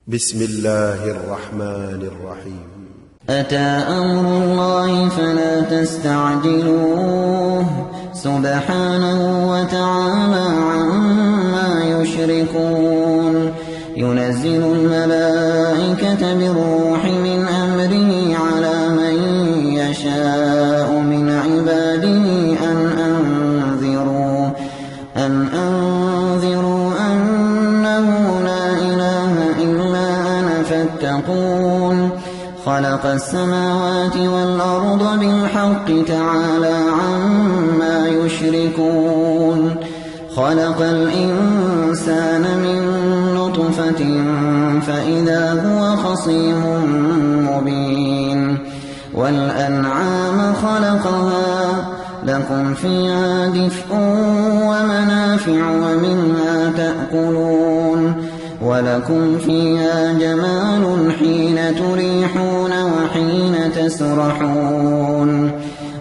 بسم الله الرحمن الرحيم. أتى أمر الله فلا تستعجلوه سبحانه وتعالى عما يشركون. ينزل الملائكة بالروح من أمره على من يشاء من عباده أن أنذروا أنه لا إله إلا أنا فاتقون. خلق السماوات والأرض بالحق تعالى عما يشركون. خلق الإنسان من نطفة فإذا هو خصيم مبين. والأنعام خلقها لكم فيها دفء ومنافع ومنها تأكلون. ولكم فيها جمال حين تريحون وحين تسرحون.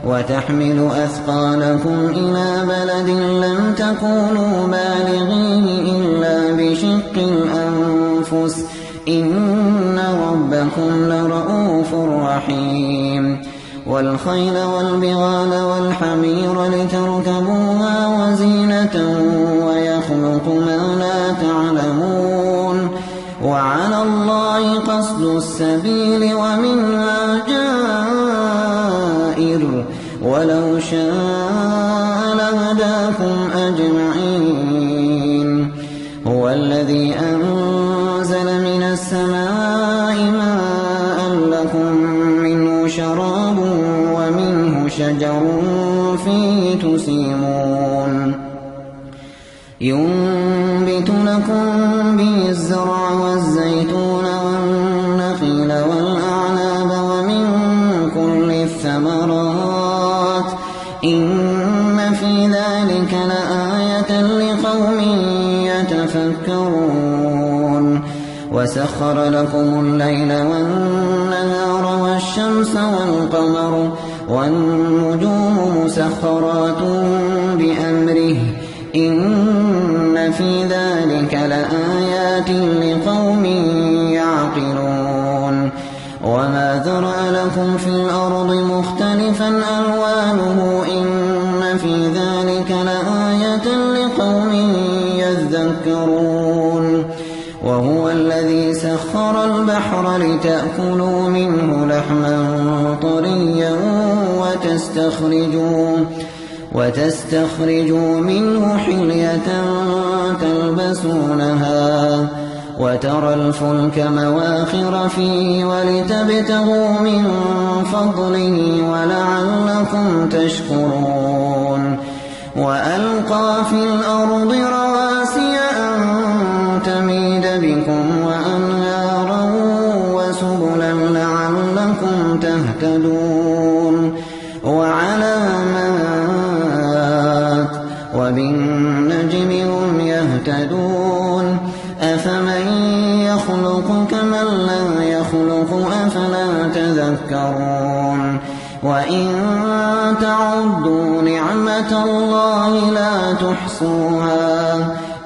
وتحمل أثقالكم إلى بلد لم تكونوا بالغيه إلا بشق الأنفس إن ربكم لرءوف رحيم. والخيل والبغال والحمير لتركبوها وزينة ويخلق ما لا تعلمون. وعلى الله قصد السبيل ومنها جائر ولو شاء لهداكم أجمعين. هو الذي أنزل من السماء ماء لكم منه شراب ومنه شجر فيه تسيمون. ينبت لكم به الزرع والزيتون والنخيل والأعناب ومن كل الثمرات إن في ذلك لآية لقوم يتفكرون. وسخر لكم الليل والنهار والشمس والقمر والنجوم مسخرات بأمره إن في ذلك لآيات لقوم يعقلون. وما ذرأ لكم في الأرض مختلفا ألوانه إن في ذلك لآية لقوم يذكرون. وهو الذي سخر البحر لتأكلوا منه لحما طريا وتستخرجوا منه حلية تلبسونها وترى الفلك مواخر فيه ولتبتغوا من فضله ولعلكم تشكرون. وألقى في الأرض رواسي أن تميد بكم وأنهارا وسبلا لعلكم تهتدون. وعلامات وبالنجم هم يهتدون. أفمن يخلق كمن لا يخلق أفلا تذكرون. وإن تعدوا نعمة الله لا تحصوها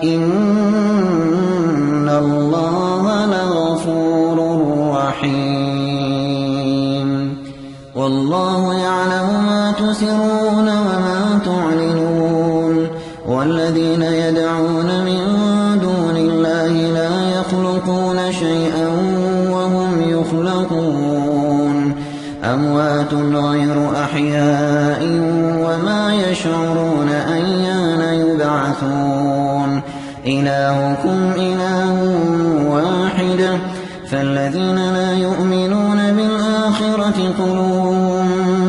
إن الله لغفور رحيم. والله يعلم ما تسرون وما تعلنون. والذين يدعون من دون الله لا يخلقون شيئا وهم يخلقون. أموات غير أحياء وما يشعرون أيان يبعثون. إلهكم إله واحد فالذين لا يؤمنون بالآخرة قلوبهم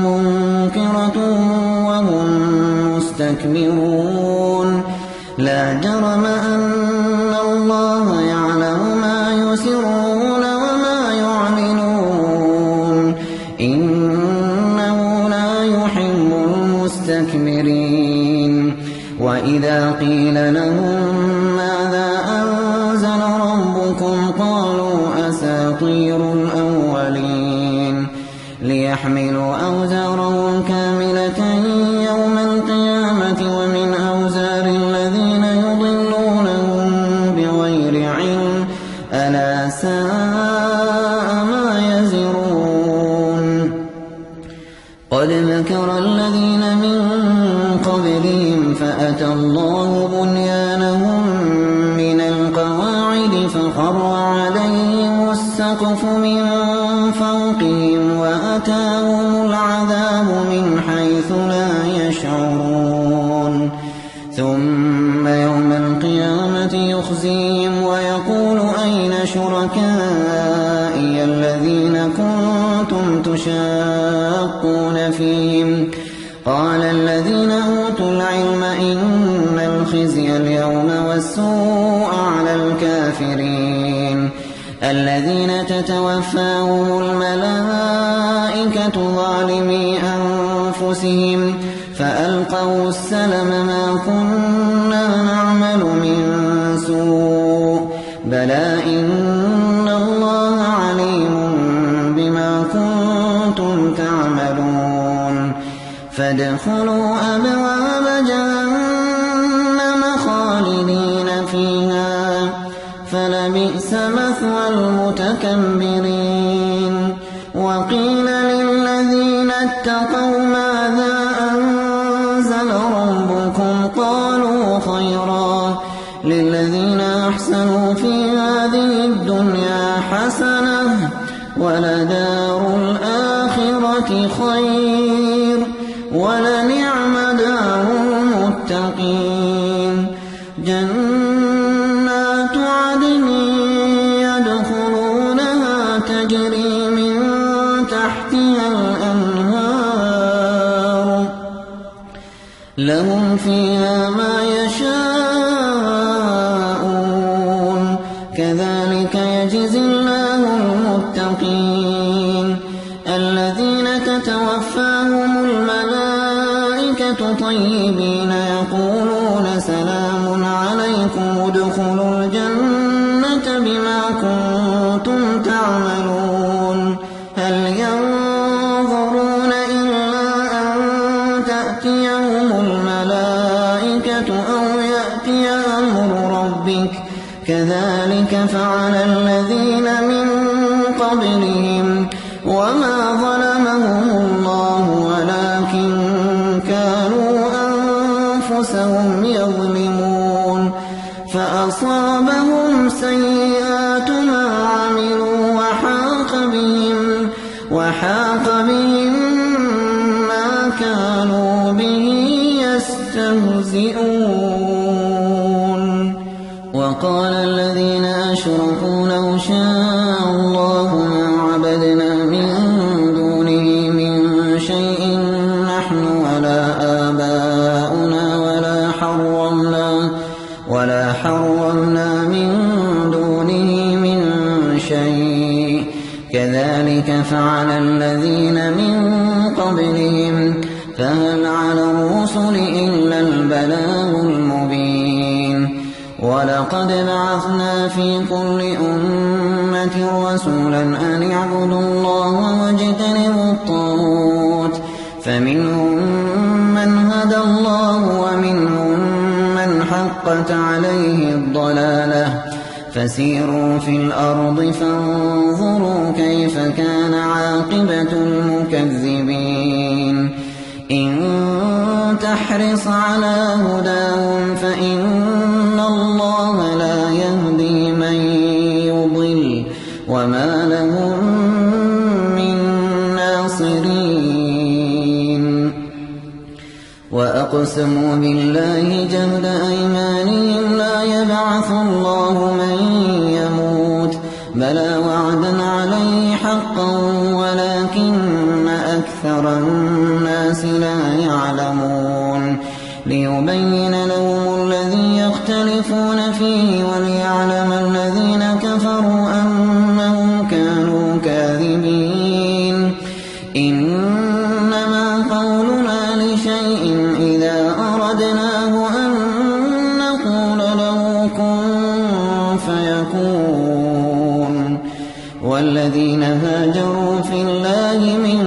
منكرة وهم مستكبرون. لا جرم أن الله يعلم ما يسرون وما يعلنون إنه لا يحب المستكبرين. وإذا قيل لهم ماذا أنزل ربكم قالوا أساطير الأولين. ليحملوا أوزارهم كاملة يوم القيامة ومن أوزار الذين يضلونهم بغير علم ألا ساء ساء ما يزرون قد مكر الذين من قبلهم فأتى الله بنيانهم من القواعد فخر عليهم السقف من فوقهم وأتاهم العذاب من حيث لا يشعرون ثم يوم القيامة يخزيهم ويقول أين شركائي الذين كنتم تشاقون فيهم قال الذين أوتوا العلم إن الخزي اليوم والسوء على الكافرين الذين تتوفاهم الملائكة ظالمي أنفسهم فألقوا السلم ما كنا نعمل من سوء بلى إن الله عليم بما كنتم تعملون فادخلوا أبواب جهنم خالدين فيها فلبئس مثوى المتكبرين وقيل للذين اتقوا ماذا أنزل ربكم قالوا خيرا للذين أحسنوا في هذه الدنيا حسنة ولدار الآخرة خير ولنعم دار المتقين جنات عدن يدخلونها تجري من تحتها الأنهار لهم فيها ما يشاءون كذلك يجزي الله المتقين الذين تتوفاهم الملائكة طيبين يقولون سلام عليكم ادخلوا الجنة بما كنتم تعملون هل ينظرون إلا أن تأتيهم الملائكة أو يأتي أمر ربك كذلك فعل الذين من قبلهم وما ظلمهم الله ولكن كانوا أنفسهم يظلمون فأصابهم سيئات ما عملوا وحاق بهم ما كانوا به يستهزئون وقال الذين أشركوا لو شاء الله ما عبدنا من دونه من شيء نحن ولا آباؤنا ولا حرمنا من دونه من شيء كذلك فعل الذين من قبلهم فهل على الرسل إلا البلاغ المبين ولقد بعثنا في كل أمة رسولا أن اعبدوا الله واجتنبوا الطاغوت فمنهم من هدى الله ومنهم من حقت عليه الضلالة فسيروا في الأرض فانظروا كيف كان عاقبة المكذبين إن تحرص على هداهم فإن الله لا يهدي من يضل وما لهم من ناصرين وأقسموا بالله جهد أيمانهم لا يبعث الله من يموت بلى وعدا عليه حقا ولكن أكثر الناس لا يعلمون ليبين لهم الذي يختلفون فيه وليعلم الذين كفروا أنهم كانوا كاذبين إنما قولنا لشيء إذا أردناه أن نقول له كن فيكون والذين هاجروا في الله من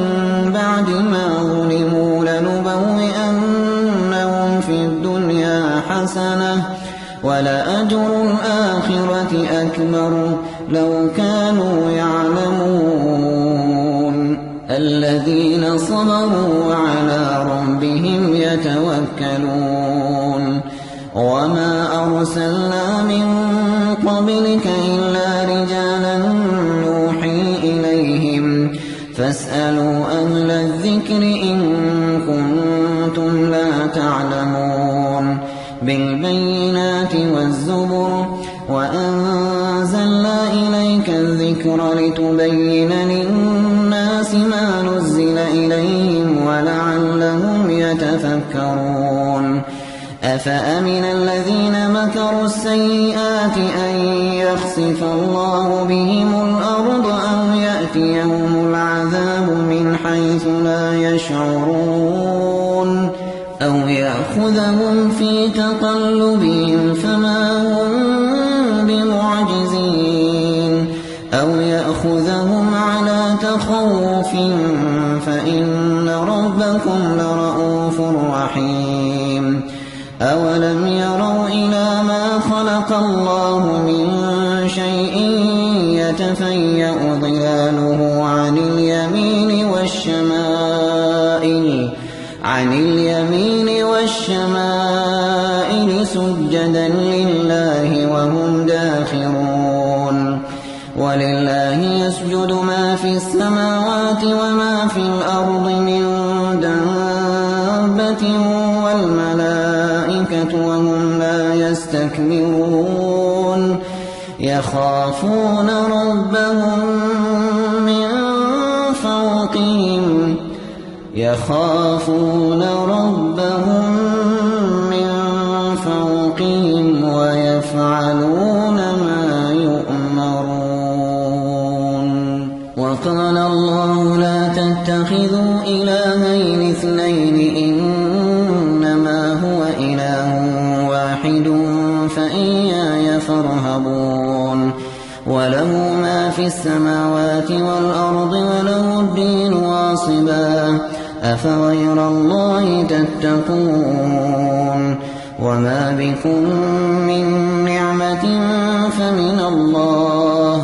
بعد ما ظلموا لنبوئنهم في الدنيا حسنة ولأجر الآخرة أكبر لو كانوا يعلمون الذين صبروا وعلى ربهم يتوكلون وما أرسلنا من قبلك إلا رجالا نوحي إليهم فاسألوا أهل الذكر إن كنتم لا تعلمون بالبينات والزبر وأنزلنا إليك الذكر لتبين للناس ما نزل إليهم ولعلهم يتفكرون أفأمن الذين مكروا السيئات أن يخسف الله بهم الأرض أو يأتيهم العذاب من حيث لا يشعرون أو يأخذهم في تقلبهم فما هم بمعجزين أو يأخذهم على تخوف فإن ربكم لرؤوف رحيم أولم يروا إلى ما خلق الله من شيء يتفيأ ظلاله عن اليمين والشمائل سجدا لله وهم داخرون ولله يسجد ما في السماوات وما في الأرض من دابة والملائكة وهم لا يستكبرون يخافون ربهم من فوقهم ويفعلون ما يؤمرون وقال الله لا تتخذوا إلهين اثنين إنما هو إله واحد فإياي فارهبون وله ما في السماوات والأرض وله الدين واصبا أفغير الله تتقون وما بكم من نعمة فمن الله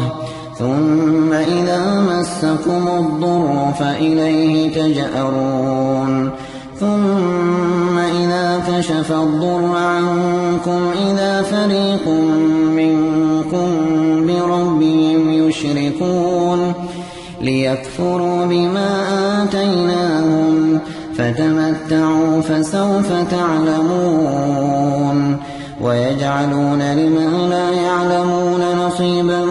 ثم إذا مسكم الضر فإليه تجأرون ثم إذا كشف الضر عنكم إذا فريق منكم بربهم يشركون ليكفروا بما آتيناهم فتمتعوا فسوف تعلمون ويجعلون لما لا يعلمون نصيبا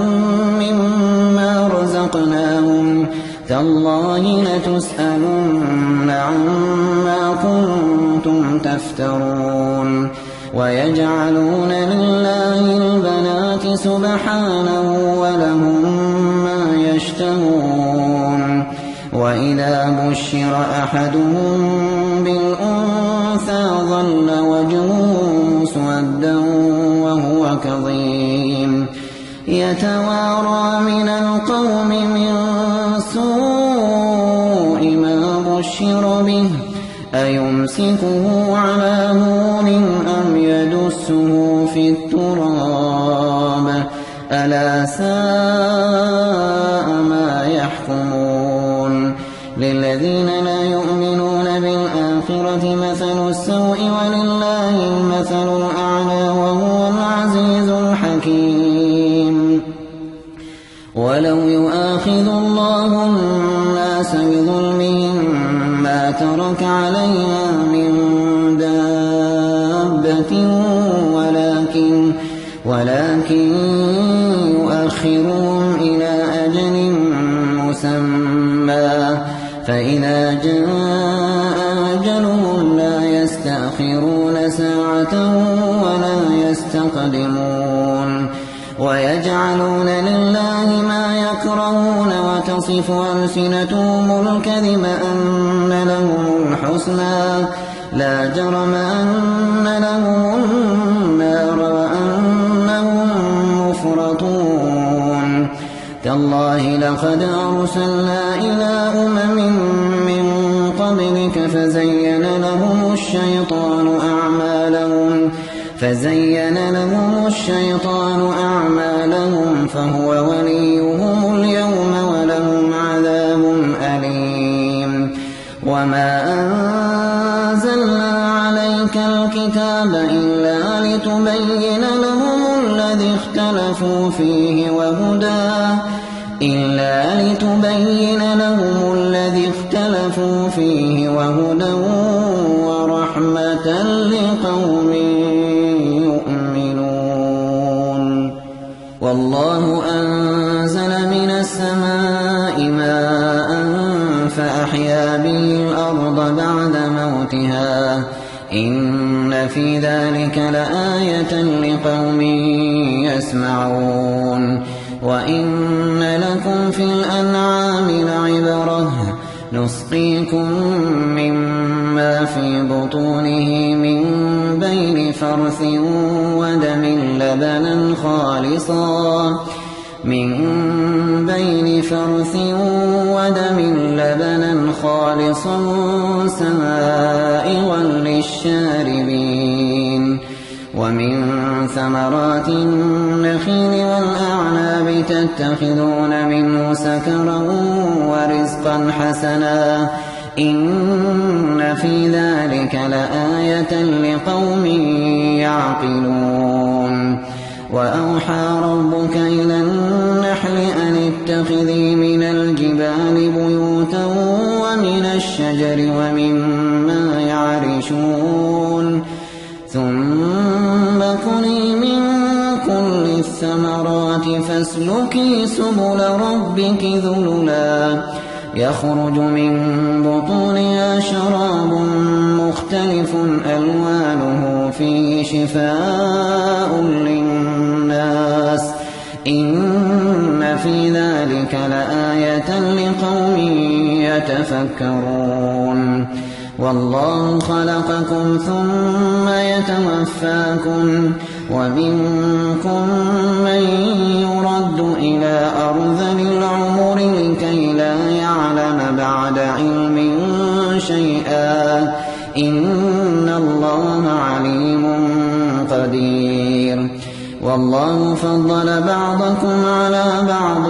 مما رزقناهم تالله لتسألن عما كنتم تفترون ويجعلون لله البنات سبحانه ولهم ما يشتهون وإذا بشر أحدهم بالأنثى ظل وجهه مسودا وهو كظيم يتوارى من القوم من سوء ما بشر به أيمسكه على هون أم يدسه في التراب ألا ساء ما يحكمون للذين لا يؤمنون بالآخرة مثل السوء ولله المثل الأعلى وهو العزيز الحكيم ولو يؤاخذ الله الناس بظلمهم ما ترك عليها من دابة ولكن يؤخرهم إلى أجل مسمى فإذا جاء أجلهم لا يستأخرون ساعة ولا يستقدمون ويجعلون لله ما يكرهون وتصف ألسنتهم الكذب أن لهم الحسنى لا جرم أن لهم النار وأنهم مفرطون تالله لقد أرسلنا إلى أمم من قبلك فزين لهم الشيطان فزين لهم الشيطان أعمالهم فهو وليهم اليوم ولهم عذاب أليم. وما أنزلنا عليك الكتاب إلا لتبين لهم الذي اختلفوا فيه وهدى ورحمة لقوم يؤمنون. والله أنزل من السماء ماء فأحيا به الأرض بعد موتها إن في ذلك لآية لقوم يسمعون. وإن لكم في الأنعام لعبرة نسقيكم مما في بطونه من بين فرث ودم لبنا خالصا سائغا للشاربين. ومن ثمرات النخيل والأعناب تتخذون منه سكرا ورزقا حسنا إن في ذلك لآية لقوم يعقلون. وأوحى ربك إلى النحل أن اتخذي من الجبال بيوتا ومن الشجر ومما يعرشون ثم كلي من كل الثمرات فاسلكي سبل ربك ذللا يخرج من بطونها شراب مختلف ألوانه فيه شفاء للناس إن في ذلك لآية لقوم يتفكرون. والله خلقكم ثم يتوفاكم ومنكم من يرد إلى أرذل العمر لكي لا يعلم بعد علم شيئا إن الله عليم قدير. والله فضل بعضكم على بعض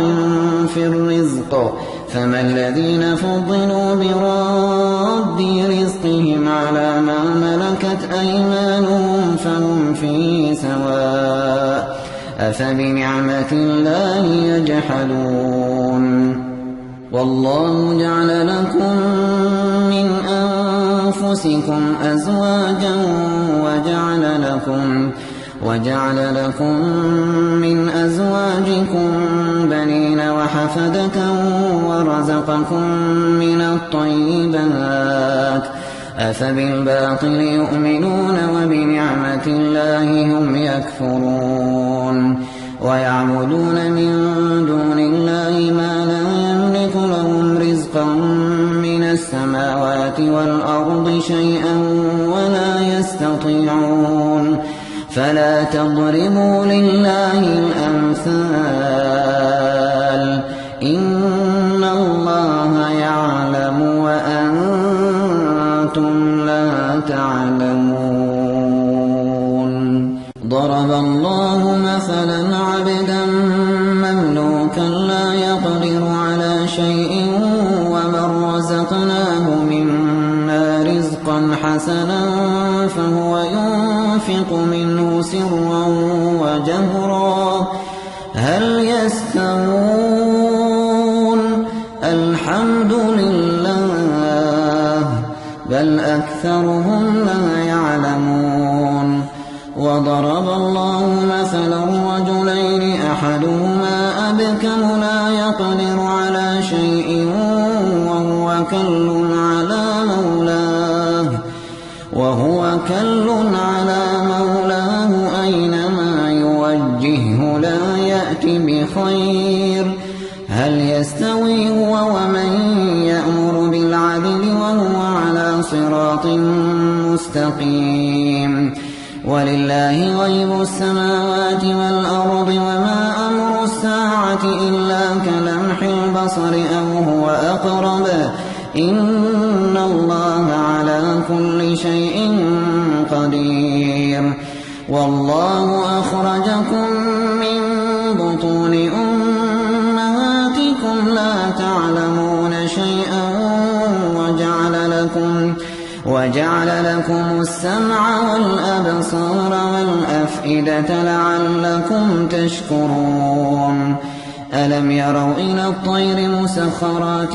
في الرزق فما الذين فضلوا براد رزقهم على ما ملكت أيمانهم فهم فيه سواء أفبنعمة الله يجحدون. والله جعل لكم من أنفسكم أزواجا وجعل لكم من أزواجكم بنين وحفدة ورزقكم من الطيبات أفبالباطل يؤمنون وبنعمة الله هم يكفرون. ويعبدون من دون الله ما لا يملك لهم رزقا من السماوات والأرض شيئا ولا يستطيعون. فلا تضربوا لله الأمثال إن الله يعلم وأنتم لا تعلمون. ضرب الله مثلا عبدا مملوكا لا يقدر على شيء ومن رزقناه منا رزقا حسنا فهو ينفق منه سرا وجهرا هل يستوون الحمد لله بل أكثرهم لا يعلمون. وضرب الله مثلا رجلين أحدهما أبكم لا يقدر على شيء وهو كل على مولاه أينما يوجهه لا يأتي بخير هل يستوي هو ومن يأمر بالعدل وهو على صراط مستقيم. ولله غيب السماوات والأرض وما أمر الساعة إلا كلمح البصر أو هو أقرب إن الله على كل شيء قدير. والله والله أخرجكم من بطون أمهاتكم لا تعلمون شيئا وجعل لكم السمع والأبصار والأفئدة لعلكم تشكرون ألم يروا إلى الطير مسخرات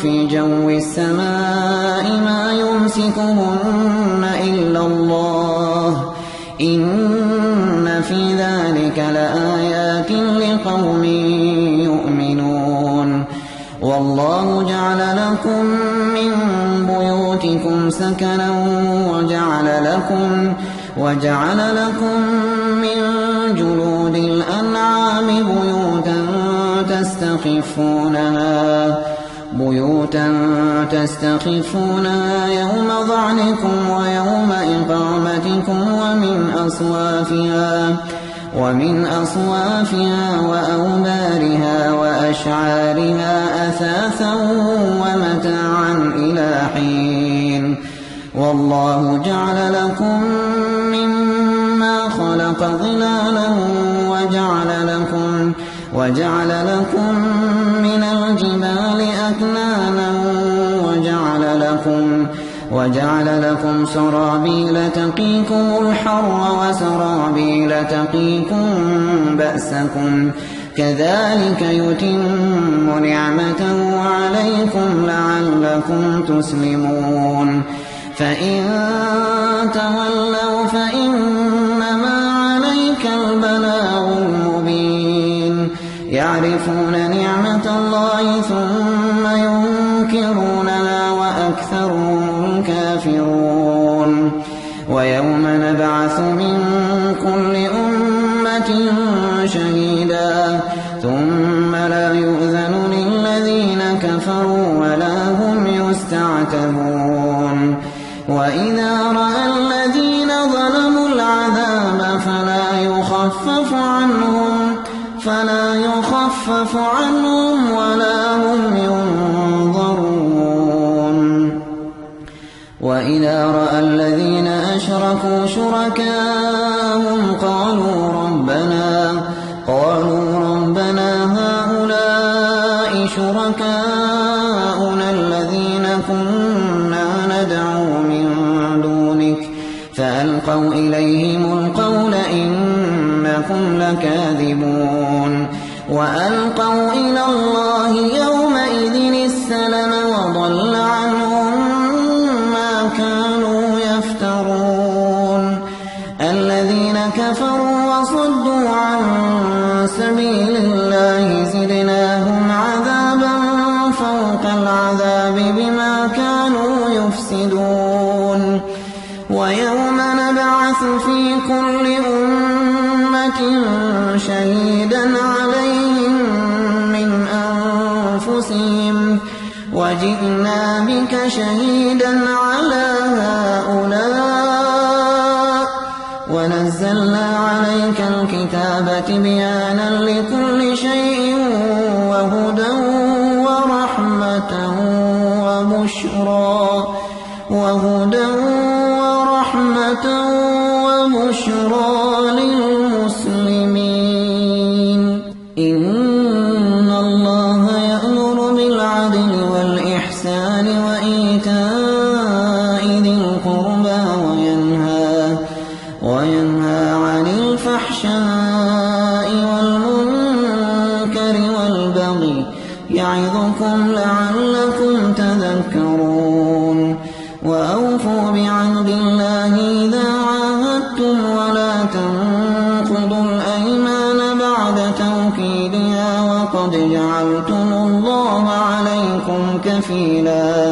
في جو السماء ما يمسكهن إلا الله إن في ذلك لآيات لقوم يؤمنون والله جعل لكم من بيوتكم سكنا وجعل لكم من جلود الأنعام بيوتا تستخفونها يوم ظعنكم ويوم إقامتكم ومن أصوافها وأوبارها وأشعارها أثاثا ومتاعا إلى حين والله جعل لكم مما خلق ظلالا وجعل لكم من الجبال أكنانا وجعل لكم سرابيل تقيكم الحر وسرابيل تقيكم بأسكم كذلك يتم نعمته عليكم لعلكم تسلمون فإن تولوا فإنما عليك البلاغ المبين يعرفون نعمة الله ثم ينكرونها وأكثرهم كافرون ويوم نبعث من كل أمة شهيدا ثم لا يؤذن للذين كفروا ولا هم يستعتبون وإذا رأى الذين ظلموا العذاب فلا يخفف عنهم ولا هم ينظرون وإذا رأى الذين أشركوا شركاءهم قالوا ربنا هؤلاء شركاؤنا الذين كنا ندعو من دونك فألقوا إليهم القول إنكم لكاذبون وألقوا إلى الله يومئذ السلم وضل عنهم ما كانوا يفترون الذين كفروا وصدوا عن سبيل الله زدناهم عذابا فوق العذاب بما كانوا يفسدون ويوم نبعث في كل أمة شهيدا عليهم من أنفسهم وجئنا بك شهيدا على هؤلاء ونزلنا عليك الكتاب تبيانا لكل شيء وهدى ورحمة وبشرى للمسلمين إن الله يأمر بالعدل والإحسان وإيتاء ذي القربى وينهى عن الفحشاء والمنكر والبغي يعظكم لعلكم تذكرون وأوفوا بعهد الله إذا عاهدتم ولا تنقضوا الأيمان بعد توكيدها وقد جعلتم الله عليكم كفيلا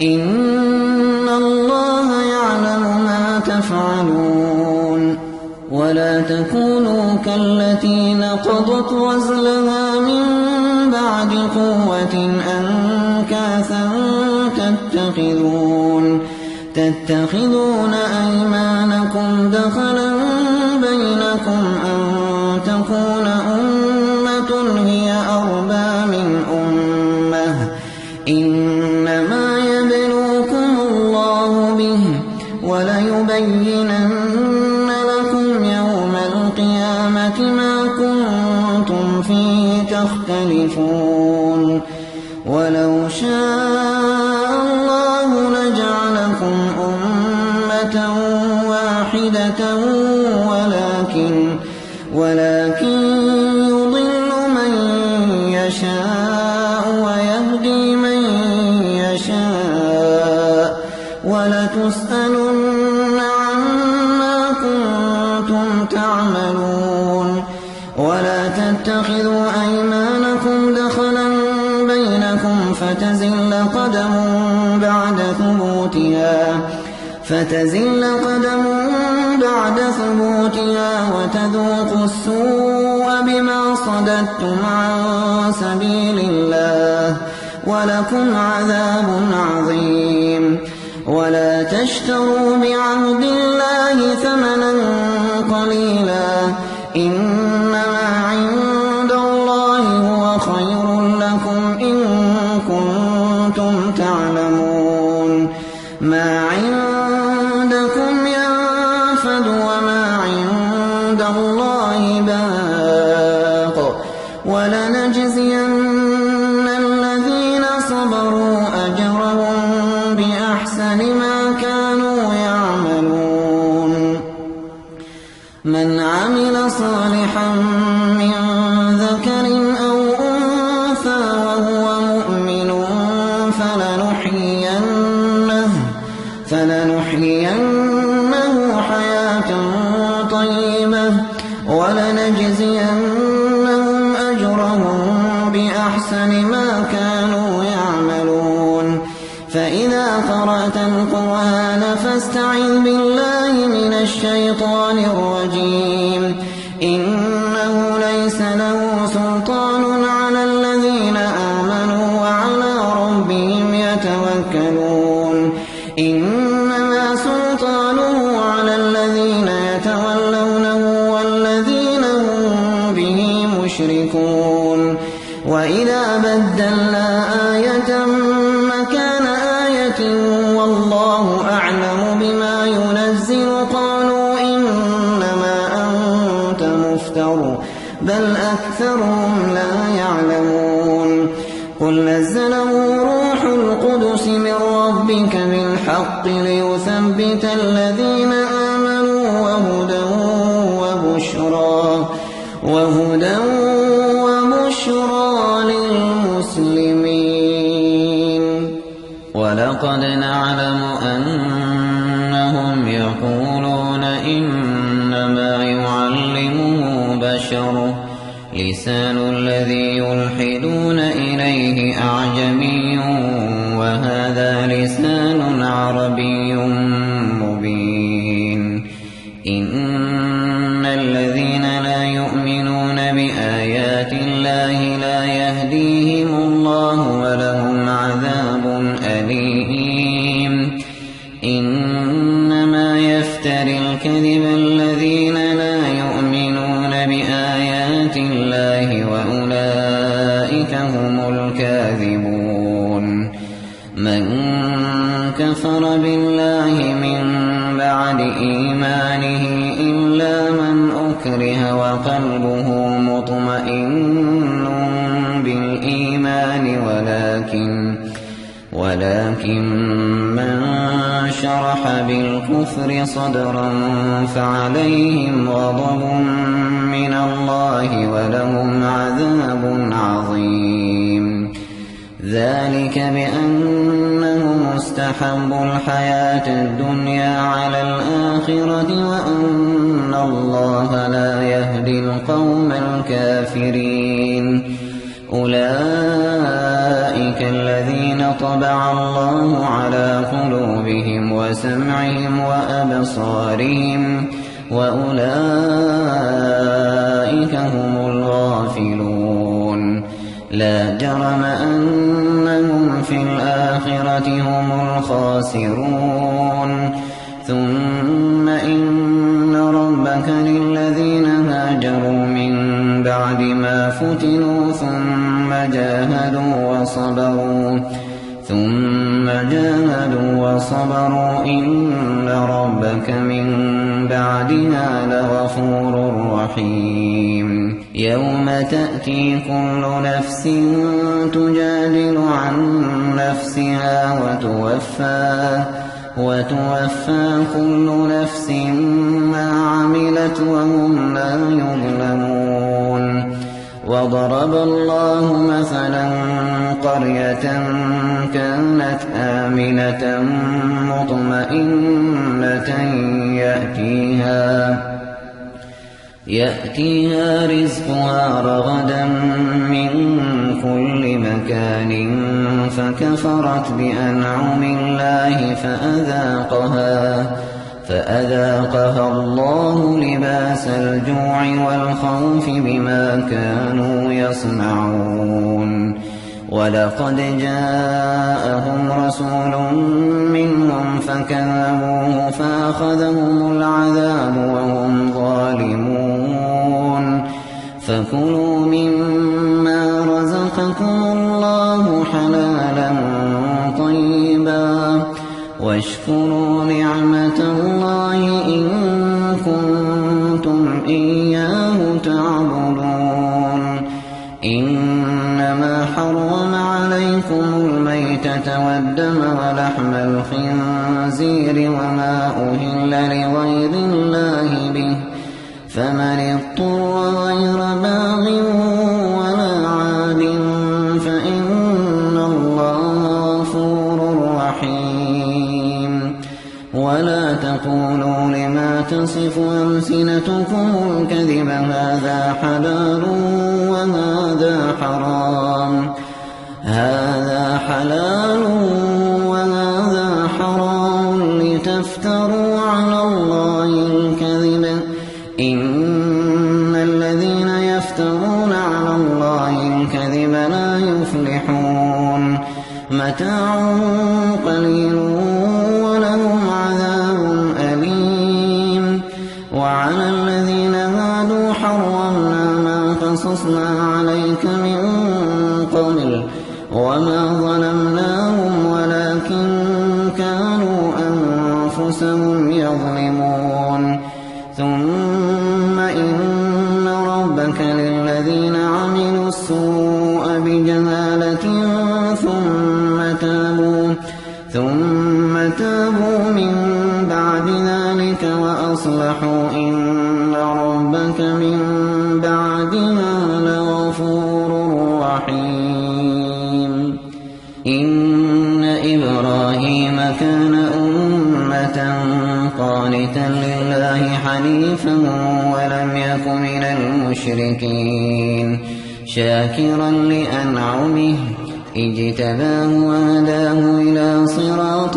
إن الله يعلم ما تفعلون ولا تكونوا كالتي نقضت غزلها من بعد قوة أنكاثا تتخذون أيمانكم دخلا بينكم أن تكون أمة هي أربى من أمة إنما يبلوكم الله به وليبينن لكم يعلمون ولو شاء الله لجعلكم أمة واحدة ولكن يضل من يشاء ويهدي من يشاء ولتسألن عما كنتم تعملون ولا تتخذوا أيمانكم دخلا بينكم فتزل قدم بعد ثبوتها وتذوقوا السوء بما صددتم عن سبيل الله ولكم عذاب عظيم ولا تشتروا بعهد الله ثمنا قليلا إنما عند الله هو خير لكم إن كنتم تعلمون ما عندكم ينفد وما عند الله باق ولنجزين الذين صبروا أجرهم بأحسن ما كانوا يعملون من عمل صالحا من ذكر أو أنثى وهو مؤمن فلنحيينه حياة طيبة ولنجزينهم أجرهم بأحسن ما كانوا يعملون فإذا قرأت القرآن فاستعذ بالله من الشيطان الرجيم إنه ليس له سلطان على الذين آمنوا وعلى ربهم يتوكلون إنما سلطانه على الذين يتولونه والذين هم به مشركون وإذا بدلنا آية مكان آية والله أعلم بما ينزل قالوا إنما أنت مفتر بل أكثرهم لا يعلمون قل نزله روح القدس من ربك بالحق ليثبت الذين آمنوا وهدى وبشرى للمسلمين ولقد نعلم أنهم يقولون إنما يعلمه بشر لسان الذي يلحدون إليه أعجمي وهذا لسان عربي مبين إن الذين لا يؤمنون بآيات الله لا يهديهم الله ولهم عذاب أليم إنما يفتري الكذب الذين لا يؤمنون بآيات الله وأولئك هم الكاذبون من كفر بالله من بعد إيمانه إلا من أكره وقلبه مطمئن بالإيمان ولكن من شرح بالكفر صدرا فعليهم غضب من الله ولهم عذاب عظيم ذلك بأنهم استحبوا الحياة الدنيا على الآخرة وأن الله لا يهدي القوم الكافرين أولئك الذين طبع الله على قلوبهم وسمعهم وأبصارهم وأولئك هم الغافلون لا جرم أنهم في الآخرة هم الخاسرون ثم إن ربك للذين هاجروا من بعد ما فتنوا ثم ثم جاهدوا وصبروا إن ربك من بعدها لغفور رحيم يوم تأتي كل نفس تجادل عن نفسها وتوفى كل نفس ما عملت وهم لا يظلمون وضرب الله مثلا قرية كانت آمنة مطمئنة يأتيها رزقها رغدا من كل مكان فكفرت بأنعم الله فأذاقها الله لباس الجوع والخوف بما كانوا يصنعون ولقد جاءهم رسول منهم فكذبوه فأخذهم العذاب وهم ظالمون فكلوا مما رزقكم الله حلالا طيبا واشكروا نعمة الله إن كنتم إياه تعبدون إنما حرم عليكم الميتة والدم ولحم الخنزير وما أهل لغير الله به فمن اضطر غير باغ ولا عاد فإن الله غفور رحيم ولا تقولوا لما تصف ألسنتكم الكذب هذا حلال وهذا حرام لتفتروا على الله الكذب إن الذين يفترون على الله الكذب لا يفلحون متاع قليل ولهم عذاب أليم وعلى الذين هادوا حرمنا ما قصصنا عليك من قبل وما ظلمناهم ولكن كانوا أنفسهم يظلمون ثم إن ربك للذين عملوا السوء بجهالة ثم تابوا من بعد ذلك وأصلحوا إن ربك من بعدها لغفور رحيم إن إبراهيم كان أمة قانتا لله حنيفا ولم يك من المشركين شاكرا لأنعمه اجتباه وهداه إلى صراط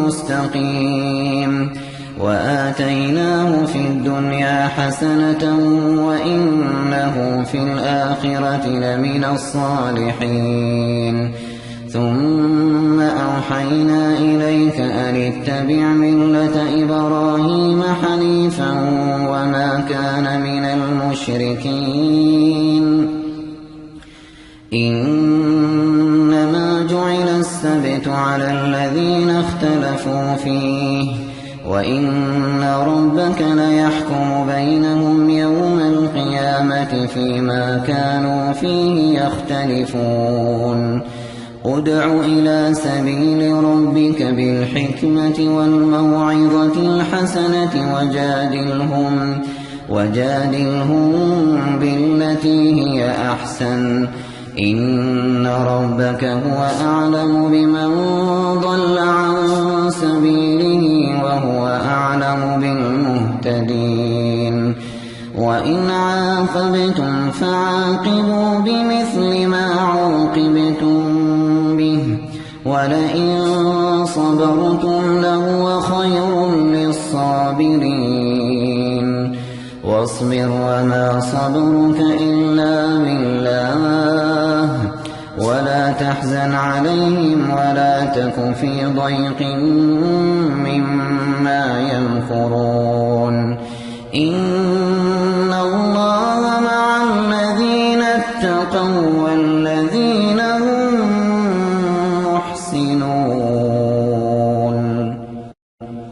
مستقيم وآتيناه في الدنيا حسنة وإنه في الآخرة لمن الصالحين ثم أوحينا إليك أن اتبع ملة إبراهيم حنيفا وما كان من المشركين إنما جعل السبت على الذين اختلفوا فيه وإن ربك ليحكم بينهم يوم القيامة فيما كانوا فيه يختلفون ادع إلى سبيل ربك بالحكمة والموعظة الحسنة وجادلهم بالتي هي أحسن إن ربك هو أعلم بمن ضل عن سبيله وهو أعلم بالمهتدين وإن عاقبتم فعاقبوا بمثل ما عوقبتم به ولئن صبرتم لهو خير للصابرين واصبر وما صبرك إلا بالله ولا تحزن عليهم ولا تك في ضيق مما يمكرون